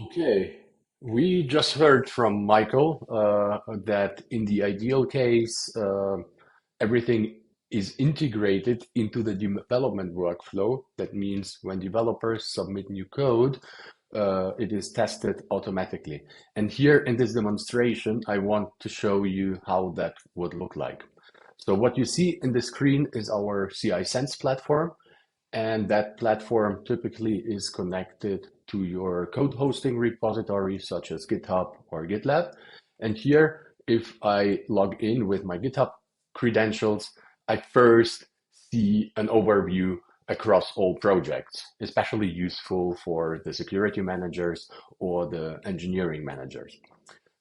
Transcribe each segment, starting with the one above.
Okay, we just heard from Michael that in the ideal case, everything is integrated into the development workflow. That means when developers submit new code, it is tested automatically. And here in this demonstration, I want to show you how that would look like. So what you see in the screen is our CI Sense platform. And that platform typically is connected to your code hosting repository, such as GitHub or GitLab. And here, if I log in with my GitHub credentials, I first see an overview across all projects, especially useful for the security managers or the engineering managers.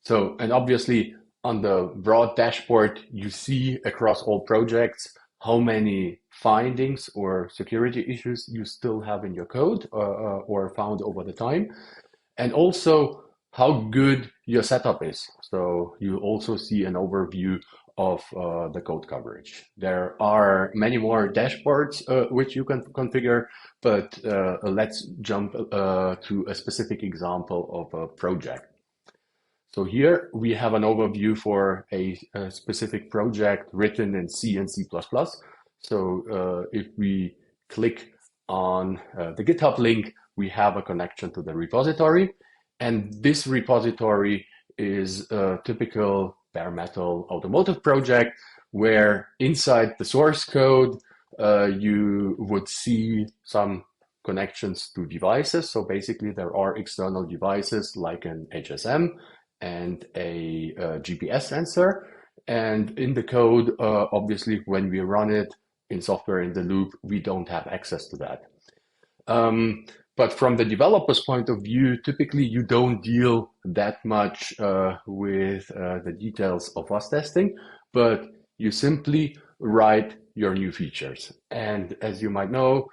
So, and obviously on the broad dashboard, you see across all projects how many findings or security issues you still have in your code or found over the time, and also how good your setup is. So you also see an overview of the code coverage. There are many more dashboards which you can configure, but let's jump to a specific example of a project. So here we have an overview for a specific project written in C and C++. So if we click on the GitHub link, we have a connection to the repository. And this repository is a typical bare metal automotive project where inside the source code, you would see some connections to devices. So basically there are external devices like an HSM and a GPS sensor. And in the code, obviously, when we run it in software in the loop, we don't have access to that. But from the developer's point of view, typically you don't deal that much with the details of Fuzz testing, but you simply write your new features. And as you might know,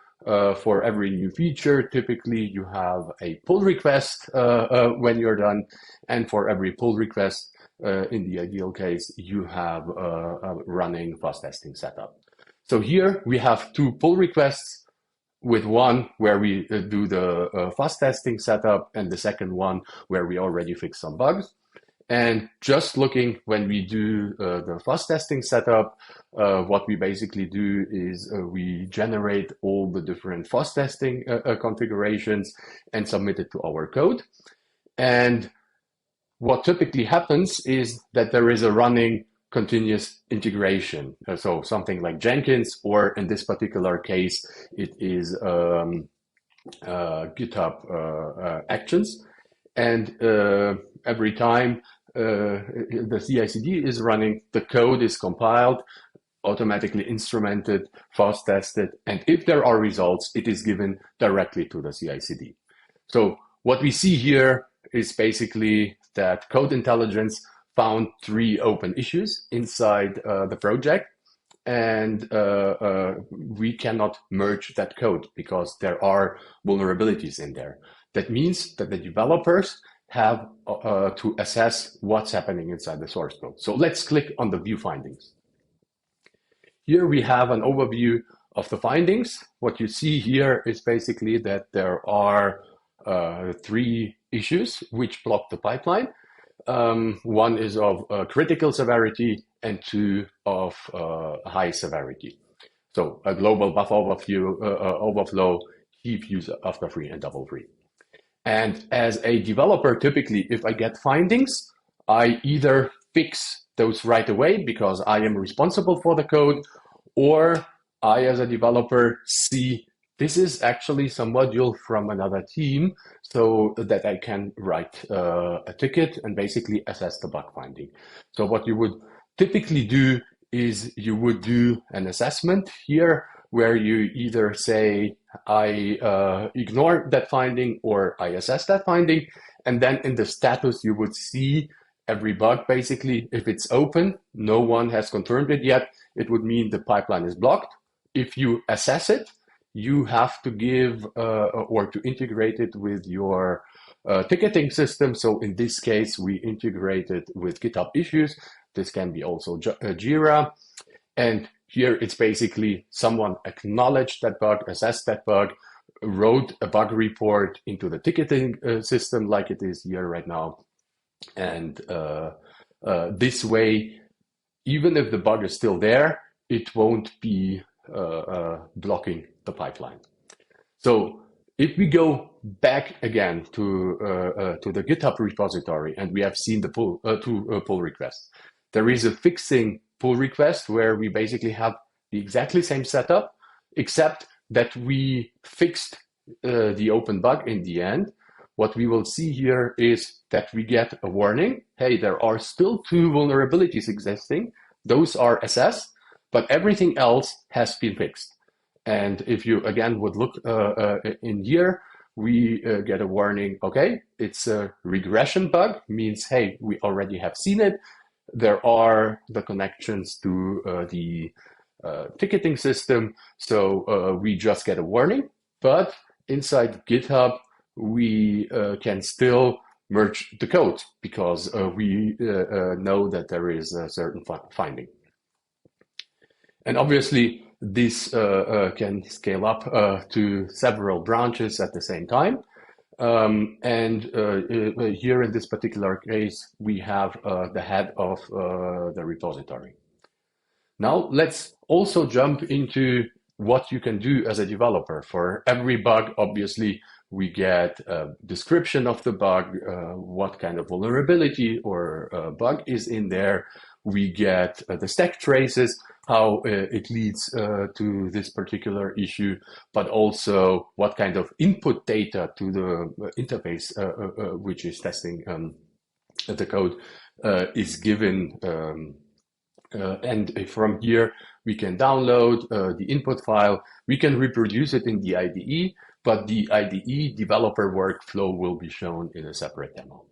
for every new feature, typically you have a pull request when you're done. And for every pull request, in the ideal case, you have a running Fuzz testing setup. So here we have two pull requests, with one where we do the Fuzz testing setup and the second one where we already fix some bugs. And just looking when we do the Fuzz testing setup, what we basically do is we generate all the different Fuzz testing configurations and submit it to our code. And what typically happens is that there is a running continuous integration. So something like Jenkins, or in this particular case, it is GitHub Actions. And every time the CI/CD is running, the code is compiled, automatically instrumented, fast tested, and if there are results, it is given directly to the CI/CD. So what we see here is basically that Code Intelligence found 3 open issues inside the project, and we cannot merge that code because there are vulnerabilities in there. That means that the developers have to assess what's happening inside the source code. So let's click on the view findings. Here we have an overview of the findings. What you see here is basically that there are 3 issues which block the pipeline. One is of critical severity and 2 of high severity. So a global buffer overflow, heap use after free and double free. And as a developer, typically, if I get findings, I either fix those right away because I am responsible for the code, or I, as a developer, see this is actually some module from another team so that I can write a ticket and basically assess the bug finding. So what you would typically do is you would do an assessment here where you either say, I ignore that finding or I assess that finding. And then in the status, you would see every bug basically. If it's open, no one has confirmed it yet, it would mean the pipeline is blocked. If you assess it, you have to give or to integrate it with your ticketing system. So in this case, we integrated with GitHub Issues. This can be also Jira. And here it's basically someone acknowledged that bug, assessed that bug, wrote a bug report into the ticketing system like it is here right now. And this way, even if the bug is still there, it won't be blocking the pipeline. So if we go back again to the GitHub repository, and we have seen the two pull requests, there is a fixing pull request where we basically have the exactly same setup, except that we fixed the open bug in the end. What we will see here is that we get a warning. Hey, there are still 2 vulnerabilities existing. Those are assessed, but everything else has been fixed. And if you again would look in here, we get a warning. Okay, it's a regression bug, means hey, we already have seen it. There are the connections to the ticketing system, so we just get a warning. But inside GitHub, we can still merge the code because we know that there is a certain finding. And obviously, this can scale up to several branches at the same time. And here in this particular case, we have the head of the repository. Now, let's also jump into what you can do as a developer. For every bug, obviously, we get a description of the bug, what kind of vulnerability or bug is in there. We get the stack traces, how it leads to this particular issue, but also what kind of input data to the interface which is testing the code is given. And from here, we can download the input file. We can reproduce it in the IDE, but the IDE developer workflow will be shown in a separate demo.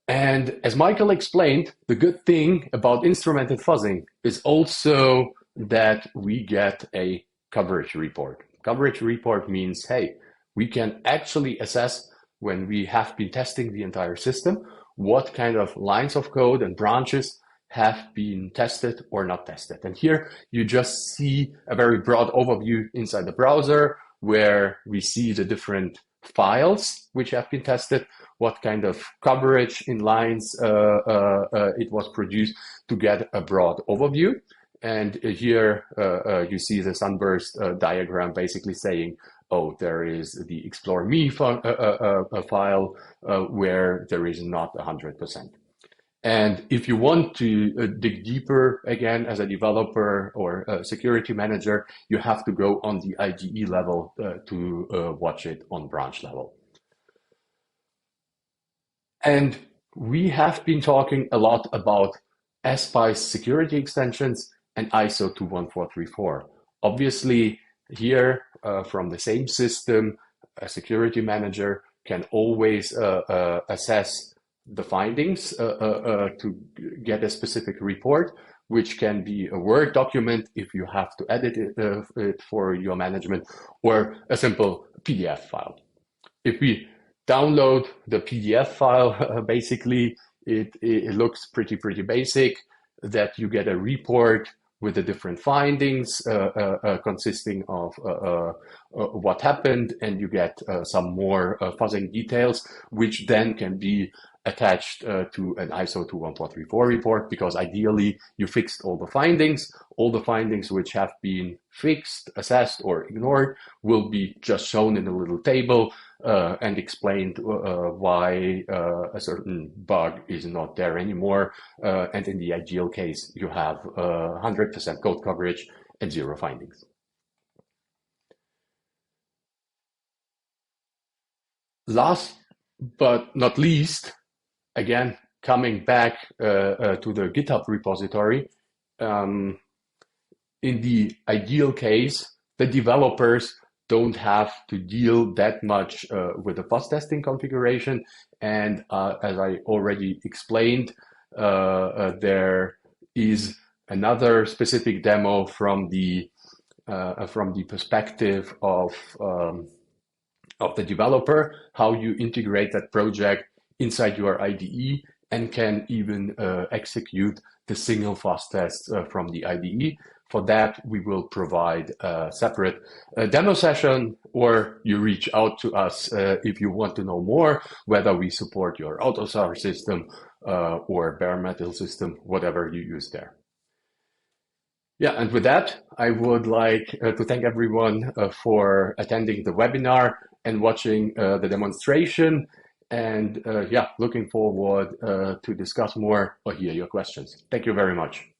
And as Michael explained, the good thing about instrumented fuzzing is also that we get a coverage report. Coverage report means, hey, we can actually assess when we have been testing the entire system, what kind of lines of code and branches have been tested or not tested. And here you just see a very broad overview inside the browser where we see the different files which have been tested, what kind of coverage in lines it was produced to get a broad overview. And here you see the sunburst diagram basically saying, oh, there is the explore me file where there is not 100%. And if you want to dig deeper, again, as a developer or a security manager, you have to go on the IDE level to watch it on branch level. And we have been talking a lot about SPICE security extensions and ISO 21434. Obviously, here from the same system, a security manager can always assess the findings to get a specific report, which can be a Word document if you have to edit it for your management, or a simple PDF file. If we download the PDF file, basically it looks pretty basic, that you get a report with the different findings consisting of what happened, and you get some more fuzzing details, which then can be attached to an ISO 21434 report, because ideally you fixed all the findings. All the findings which have been fixed, assessed, or ignored will be just shown in a little table and explained why a certain bug is not there anymore. And in the ideal case, you have 100% code coverage and 0 findings. Last but not least, again, coming back to the GitHub repository, in the ideal case, the developers don't have to deal that much with the fuzz testing configuration. And as I already explained, there is another specific demo from the perspective of the developer, how you integrate that project inside your IDE and can even execute the single fuzz tests from the IDE, For that, we will provide a separate demo session, or you reach out to us if you want to know more, whether we support your AutoSAR system or bare metal system, whatever you use there. Yeah, and with that, I would like to thank everyone for attending the webinar and watching the demonstration. And yeah, looking forward to discuss more or hear your questions. Thank you very much.